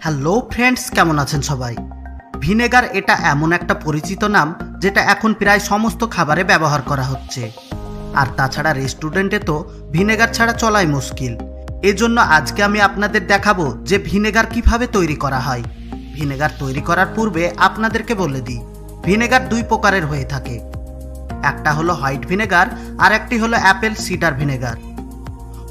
Hello friends, কেমন আছেন সবাই? ভিনেগার এটা এমন একটা পরিচিত নাম যেটা এখন প্রায় সমস্ত খাবারে ব্যবহার করা হচ্ছে। আর তাছাড়া রেস্টুরেন্টে তো ভিনেগার ছাড়া চলাই মুশকিল। এজন্য আজকে আমি আপনাদের দেখাবো যে ভিনেগার কিভাবে তৈরি করা হয়। ভিনেগার তৈরি করার পূর্বে আপনাদেরকে বলে দিই, ভিনেগার দুই প্রকারের হয়ে থাকে। একটা হলো হোয়াইট ভিনেগার আর একটি হলো Apple cider vinegar.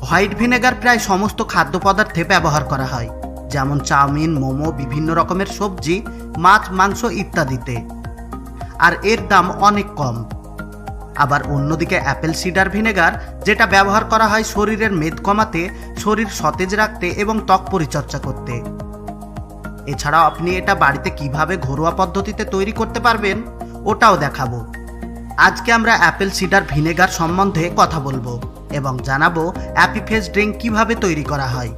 White vinegar প্রায় সমস্ত খাদ্য পদার্থে ব্যবহার করা হয়, যেমন চাউমিন, মোমো, বিভিন্ন রকমের সবজি, মাছ, মাংস ইত্যাদিতে। আর এর দাম অনেক কম। আবার অন্যদিকে অ্যাপেল সিডার ভিনেগার, যেটা ব্যবহার করা হয় শরীরের মেদ কমাতে, শরীর সতেজ রাখতে এবং ত্বক পরিচর্যা করতে। এছাড়াও আপনি এটা বাড়িতে কিভাবে ঘরোয়া পদ্ধতিতে তৈরি করতে পারবেন ওটাও দেখাবো। আজকে আমরা অ্যাপেল সিডার ভিনেগার সম্বন্ধে কথা বলবো এবং জানাবো অ্যাপি ফেজ ড্রিঙ্ক কিভাবে তৈরি করা হয়।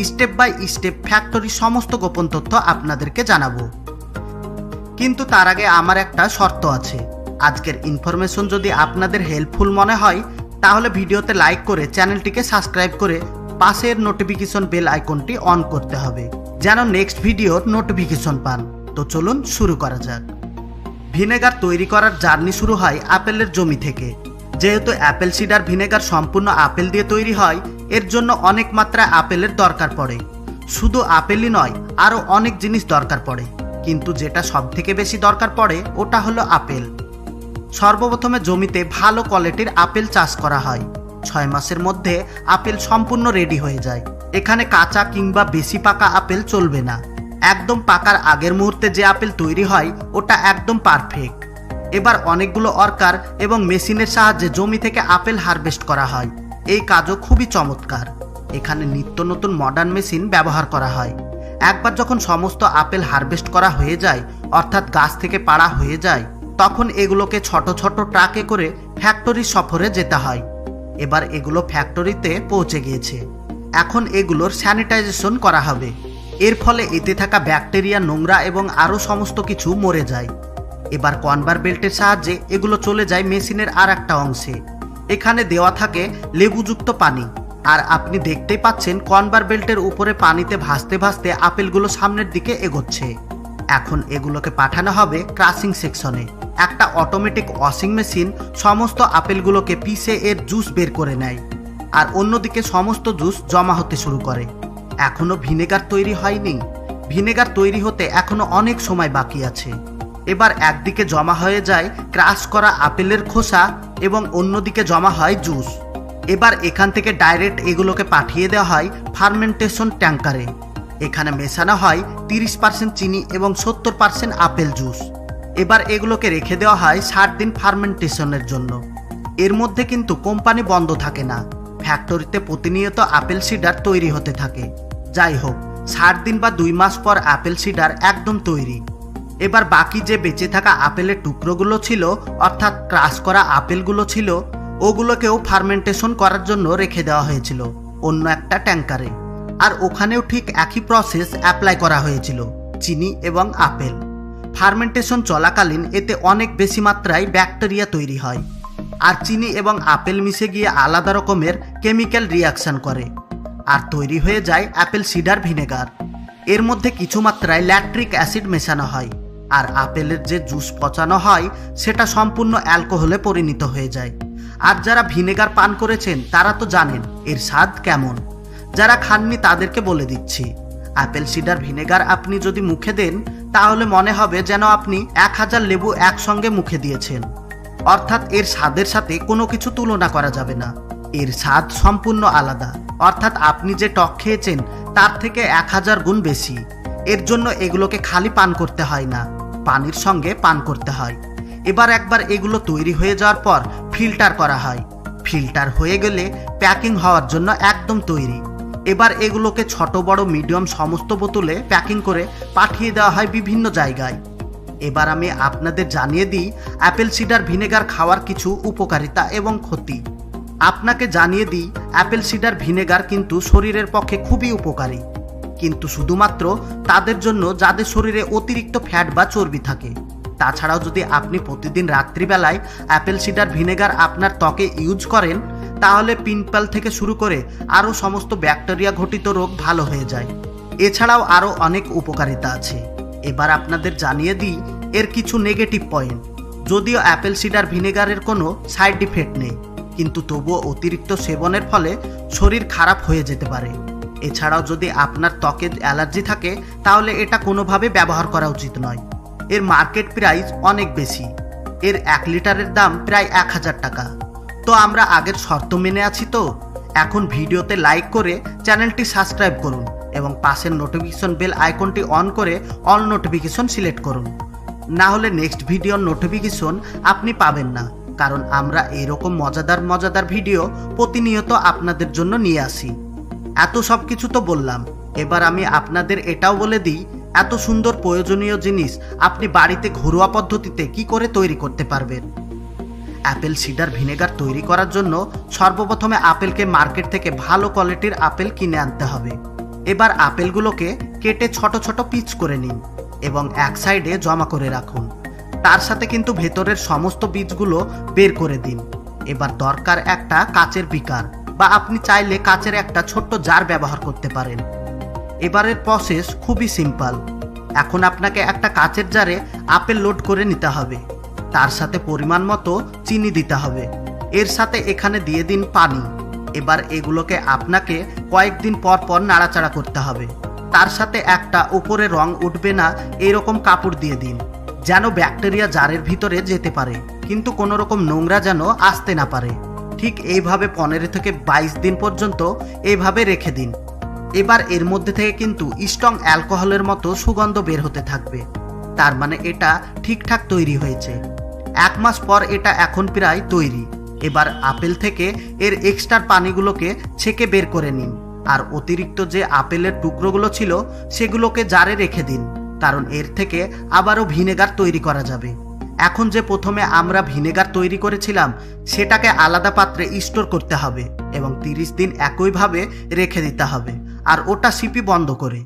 স্টেপ বাই স্টেপ ফ্যাক্টরির সমস্ত গোপন তথ্য আপনাদেরকে জানাবো। কিন্তু তার আগে আমার একটা শর্ত আছে। আজকের ইনফরমেশন যদি আপনাদের হেল্পফুল মনে হয় তাহলে ভিডিওতে লাইক করে চ্যানেলটিকে সাবস্ক্রাইব করে পাশের নোটিফিকেশন বেল আইকনটি অন করতে হবে, যেন নেক্সট ভিডিওর নোটিফিকেশন পান। তো চলুন শুরু করা যাক। ভিনেগার তৈরি করার জার্নি শুরু হয় আপেলের জমি থেকে। যেহেতু অ্যাপেল সিডার ভিনেগার সম্পূর্ণ আপেল দিয়ে তৈরি হয়, এর জন্য অনেক মাত্রায় আপেলের দরকার পড়ে। শুধু আপেলই নয়, আরও অনেক জিনিস দরকার পড়ে, কিন্তু যেটা সবথেকে বেশি দরকার পড়ে ওটা হলো আপেল। সর্বপ্রথমে জমিতে ভালো কোয়ালিটির আপেল চাষ করা হয়। 6 মাসের মধ্যে আপেল সম্পূর্ণ রেডি হয়ে যায়। এখানে কাঁচা কিংবা বেশি পাকা আপেল চলবে না। একদম পাকার আগের মুহূর্তে যে আপেল তৈরি হয় ওটা একদম পারফেক্ট। এবার অনেকগুলো ওয়ার্কার এবং মেশিনের সাহায্যে জমি থেকে আপেল হারভেস্ট করা হয়। এই কাজও খুবই চমৎকার। এখানে নিত্য নতুন মডার্ন মেশিন ব্যবহার করা হয়। একবার যখন সমস্ত আপেল হারভেস্ট করা হয়ে যায়, অর্থাৎ গাছ থেকে পাড়া হয়ে যায়, তখন এগুলোকে ছোট ছোট ট্রাকে করে ফ্যাক্টরি সফরে যেতে হয়। এবার এগুলো ফ্যাক্টরিতে পৌঁছে গিয়েছে। এখন এগুলোর স্যানিটাইজেশন করা হবে। এর ফলে এতে থাকা ব্যাকটেরিয়া, নোংরা এবং আরও সমস্ত কিছু মরে যায়। এবার কনভার বেল্টের সাহায্যে এগুলো চলে যায় মেশিনের আর একটা অংশে। এখানে দেওয়া থাকে লেবুযুক্ত পানি। আর আপনি দেখতেই পাচ্ছেন কনভার বেল্টের উপরে পানিতে ভাসতে ভাসতে আপেলগুলো সামনের দিকে এগোচ্ছে। এখন এগুলোকে পাঠানো হবে ক্রাশিং সেকশনে। একটা অটোমেটিক ওয়াশিং মেশিন সমস্ত আপেলগুলোকে পিষে এর জুস বের করে নেয়। আর অন্যদিকে সমস্ত জুস জমা হতে শুরু করে। এখনো ভিনেগার তৈরি হয়নি। ভিনেগার তৈরি হতে এখনো অনেক সময় বাকি আছে। এবার একদিকে জমা হয়ে যায় ক্রাশ করা আপেলের খোসা এবং অন্যদিকে জমা হয় জুস। এবার এখান থেকে ডাইরেক্ট এগুলোকে পাঠিয়ে দেওয়া হয় ফার্মেন্টেশন ট্যাঙ্কারে। এখানে মেশানো হয় 30% চিনি এবং 70% আপেল জুস। এবার এগুলোকে রেখে দেওয়া হয় 60 দিন ফার্মেন্টেশনের জন্য। এর মধ্যে কিন্তু কোম্পানি বন্ধ থাকে না। ফ্যাক্টরিতে প্রতিনিয়ত আপেল সিডার তৈরি হতে থাকে। যাই হোক, 60 দিন বা 2 মাস পর আপেল সিডার একদম তৈরি। এবার বাকি যে বেঁচে থাকা আপেলের টুকরোগুলো ছিল, অর্থাৎ ক্রাশ করা আপেলগুলো ছিল, ওগুলোকেও ফার্মেন্টেশন করার জন্য রেখে দেওয়া হয়েছিল অন্য একটা ট্যাঙ্কারে। আর ওখানেও ঠিক একই প্রসেস অ্যাপ্লাই করা হয়েছিল, চিনি এবং আপেল। ফার্মেন্টেশন চলাকালীন এতে অনেক বেশি মাত্রায় ব্যাকটেরিয়া তৈরি হয়। আর চিনি এবং আপেল মিশে গিয়ে আলাদা রকমের কেমিক্যাল রিয়াকশন করে। আর তৈরি হয়ে যায় অ্যাপেল সিডার ভিনেগার। এর মধ্যে কিছু মাত্রায় ল্যাকট্রিক অ্যাসিড মেশানো হয়। আর আপেলের যে জুস পচানো হয় সেটা সম্পূর্ণ অ্যালকোহলে পরিণত হয়ে যায়। আর যারা ভিনেগার পান করেছেন তারা তো জানেন এর স্বাদ কেমন। যারা খাননি তাদেরকে বলে দিচ্ছি, অ্যাপেল সিডার ভিনেগার আপনি যদি মুখে দেন তাহলে মনে হবে যেন আপনি 1000 লেবু একসঙ্গে মুখে দিয়েছেন। অর্থাৎ এর স্বাদের সাথে কোনো কিছু তুলনা করা যাবে না। এর স্বাদ সম্পূর্ণ আলাদা। অর্থাৎ আপনি যে টক খেয়েছেন তার থেকে 1000 গুণ বেশি। এর জন্য এগুলোকে খালি পান করতে হয় না, পানির সঙ্গে পান করতে হয়। এবার একবার এগুলো তৈরি হয়ে যাওয়ার পর ফিল্টার করা হয়। ফিল্টার হয়ে গেলে প্যাকিং হওয়ার জন্য একদম তৈরি। এবার এগুলোকে ছোট বড় মিডিয়াম সমস্ত বোতলে প্যাকিং করে পাঠিয়ে দেওয়া হয় বিভিন্ন জায়গায়। এবার আমি আপনাদের জানিয়ে দিই অ্যাপেল সিডার ভিনেগার খাওয়ার কিছু উপকারিতা এবং ক্ষতি। আপনাকে জানিয়ে দিই অ্যাপেল সিডার ভিনেগার কিন্তু শরীরের পক্ষে খুবই উপকারী, কিন্তু শুধুমাত্র তাদের জন্য যাদের শরীরে অতিরিক্ত ফ্যাট বা চর্বি থাকে। তাছাড়াও যদি আপনি প্রতিদিন রাত্রিবেলায় অ্যাপেল সিডার ভিনেগার আপনার ত্বকে ইউজ করেন তাহলে পিম্পল থেকে শুরু করে আরও সমস্ত ব্যাকটেরিয়া ঘটিত রোগ ভালো হয়ে যায়। এছাড়াও আরও অনেক উপকারিতা আছে। এবার আপনাদের জানিয়ে দিই এর কিছু নেগেটিভ পয়েন্ট। যদিও অ্যাপেল সিডার ভিনেগারের কোনো সাইড ইফেক্ট নেই, কিন্তু তবুও অতিরিক্ত সেবনের ফলে শরীর খারাপ হয়ে যেতে পারে। এছাড়াও যদি আপনার ত্বকে অ্যালার্জি থাকে তাহলে এটা কোনোভাবে ব্যবহার করা উচিত নয়। এর মার্কেট প্রাইস অনেক বেশি। এর 1 লিটারের দাম প্রায় 1000 টাকা। তো আমরা আগের শর্ত মেনে আছি তো। এখন ভিডিওতে লাইক করে চ্যানেলটি সাবস্ক্রাইব করুন এবং পাশের নোটিফিকেশন বেল আইকনটি অন করে অল নোটিফিকেশন সিলেক্ট করুন। না হলে নেক্সট ভিডিওর নোটিফিকেশন আপনি পাবেন না, কারণ আমরা এরকম মজাদার ভিডিও প্রতিনিয়ত আপনাদের জন্য নিয়ে আসি। এত সব কিছু তো বললাম, এবার আমি আপনাদের এটাও বলে দিই এত সুন্দর প্রয়োজনীয় জিনিস আপনি বাড়িতে ঘরোয়া পদ্ধতিতে কি করে তৈরি করতে পারবেন। অ্যাপেল সিডার ভিনেগার তৈরি করার জন্য সর্বপ্রথমে আপেলকে মার্কেট থেকে ভালো কোয়ালিটির আপেল কিনে আনতে হবে। এবার আপেলগুলোকে কেটে ছোট ছোট পিস করে নিন এবং এক সাইডে জমা করে রাখুন। তার সাথে কিন্তু ভেতরের সমস্ত বীজগুলো বের করে দিন। এবার দরকার একটা কাচের বিকার, বা আপনি চাইলে কাচের একটা ছোট্ট জার ব্যবহার করতে পারেন। এবারের প্রসেস খুবই সিম্পল। এখন আপনাকে একটা কাচের জারে আপেল লোড করে নিতে হবে। তার সাথে পরিমাণ মতো চিনি দিতে হবে। এর সাথে এখানে দিয়ে দিন পানি। এবার এগুলোকে আপনাকে কয়েকদিন পর পর নাড়াচাড়া করতে হবে। তার সাথে একটা উপরে রং উঠবে না এরকম কাপড় দিয়ে দিন, যেন ব্যাকটেরিয়া জারের ভিতরে যেতে পারে কিন্তু কোনো রকম নোংরা যেন আসতে না পারে। ঠিক এইভাবে 15 থেকে 22 দিন পর্যন্ত এইভাবে রেখে দিন। এবার এর মধ্যে থেকে কিন্তু স্ট্রং অ্যালকোহলের মতো সুগন্ধ বের হতে থাকবে। তার মানে এটা ঠিকঠাক তৈরি হয়েছে। 1 মাস পর এটা এখন প্রায় তৈরি। এবার আপেল থেকে এর এক্সট্রা পানিগুলোকে ছেঁকে বের করে নিন, আর অতিরিক্ত যে আপেলের টুকরোগুলো ছিল সেগুলোকে জারে রেখে দিন, কারণ এর থেকে আবারও ভিনেগার তৈরি করা যাবে। এখন যে প্রথমে আমরা ভিনেগার তৈরি করেছিলাম সেটাকে আলাদা পাত্রে স্টোর করতে হবে এবং 30 দিন একইভাবে রেখে দিতে হবে, আর ওটা সিপি বন্ধ করে।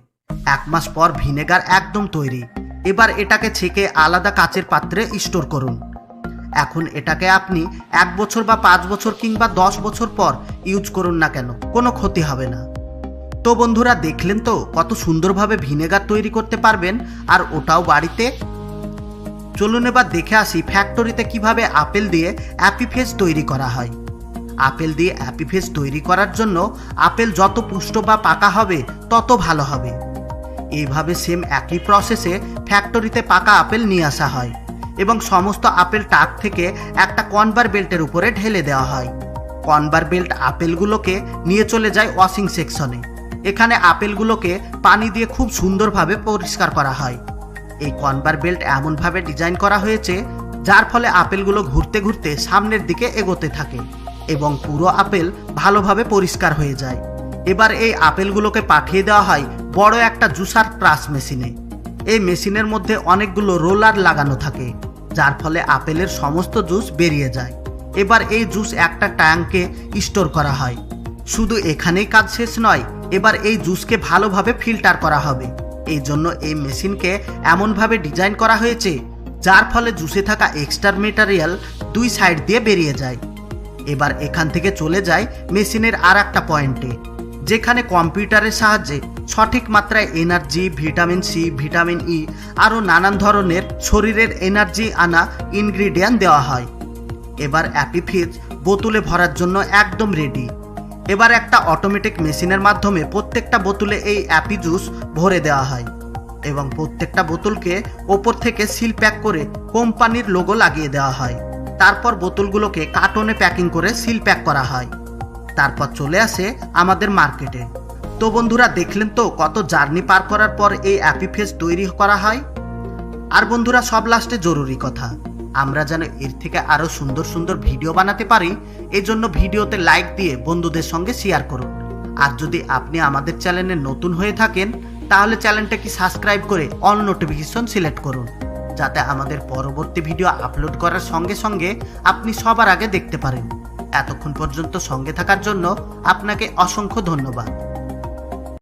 1 মাস পর ভিনেগার একদম তৈরি। এবার এটাকে ছেঁকে আলাদা কাচের পাত্রে স্টোর করুন। এখন এটাকে আপনি 1 বছর বা 5 বছর কিংবা 10 বছর পর ইউজ করুন না কেন, কোনো ক্ষতি হবে না। তো বন্ধুরা, দেখলেন তো কত সুন্দরভাবে ভিনেগার তৈরি করতে পারবেন, আর ওটাও বাড়িতে। চলুন এবার দেখে আসি ফ্যাক্টরিতে কিভাবে আপেল দিয়ে অ্যাপি ফিজ তৈরি করা হয়। আপেল দিয়ে অ্যাপি ফিজ তৈরি করার জন্য আপেল যত পুষ্ট বা পাকা হবে তত ভালো হবে। এইভাবে সেম একই প্রসেসে ফ্যাক্টরিতে পাকা আপেল নিয়ে আসা হয় এবং সমস্ত আপেল ট্রাক থেকে একটা কনভার বেল্টের উপরে ঢেলে দেওয়া হয়। কনভার বেল্ট আপেলগুলোকে নিয়ে চলে যায় ওয়াশিং সেকশনে। এখানে আপেলগুলোকে পানি দিয়ে খুব সুন্দরভাবে পরিষ্কার করা হয়। এই কনভার বেল্ট এমনভাবে ডিজাইন করা হয়েছে যার ফলে আপেলগুলো ঘুরতে ঘুরতে সামনের দিকে এগোতে থাকে এবং পুরো আপেল ভালোভাবে পরিষ্কার হয়ে যায়। এবার এই আপেলগুলোকে পাঠিয়ে দেওয়া হয় বড় একটা জুসার প্রাস মেশিনে। এই মেশিনের মধ্যে অনেকগুলো রোলার লাগানো থাকে, যার ফলে আপেলের সমস্ত জুস বেরিয়ে যায়। এবার এই জুস একটা ট্যাঙ্কে স্টোর করা হয়। শুধু এখানেই কাজ শেষ নয়, এবার এই জুসকে ভালোভাবে ফিল্টার করা হবে। এই জন্য এই মেশিনকে এমনভাবে ডিজাইন করা হয়েছে যার ফলে জুসে থাকা এক্সট্রা মেটেরিয়াল 2 সাইড দিয়ে বেরিয়ে যায়। এবার এখান থেকে চলে যায় মেশিনের আর একটা পয়েন্টে, যেখানে কম্পিউটারের সাহায্যে সঠিক মাত্রায় energy, vitamin C, vitamin E আরও নানান ধরনের শরীরের এনার্জি আনা ইনগ্রিডিয়েন্ট দেওয়া হয়। এবার অ্যাপি ফিজ বোতলে ভরার জন্য একদম রেডি। এবার একটা অটোমেটিক মেশিনের মাধ্যমে প্রত্যেকটা বোতলে এই অ্যাপি জুস ভরে দেওয়া হয় এবং প্রত্যেকটা বোতলকে ওপর থেকে সিল প্যাক করে কোম্পানির লোগো লাগিয়ে দেওয়া হয়। তারপর বোতলগুলোকে কার্টনে প্যাকিং করে সিল প্যাক করা হয়। তারপর চলে আসে আমাদের মার্কেটে। তো বন্ধুরা, দেখলেন তো কত জার্নি পার করার পর এই অ্যাপি ফিজ তৈরি করা হয়। আর বন্ধুরা, সব লাস্টে জরুরি কথা, আমরা যেন এর থেকে আরও সুন্দর সুন্দর ভিডিও বানাতে পারি, এই জন্য ভিডিওতে লাইক দিয়ে বন্ধুদের সঙ্গে শেয়ার করুন। আর যদি আপনি আমাদের চ্যানেলে নতুন হয়ে থাকেন তাহলে চ্যানেলটাকে সাবস্ক্রাইব করে অল নোটিফিকেশন সিলেক্ট করুন, যাতে আমাদের পরবর্তী ভিডিও আপলোড করার সঙ্গে সঙ্গে আপনি সবার আগে দেখতে পারেন। এতক্ষণ পর্যন্ত সঙ্গে থাকার জন্য আপনাকে অসংখ্য ধন্যবাদ।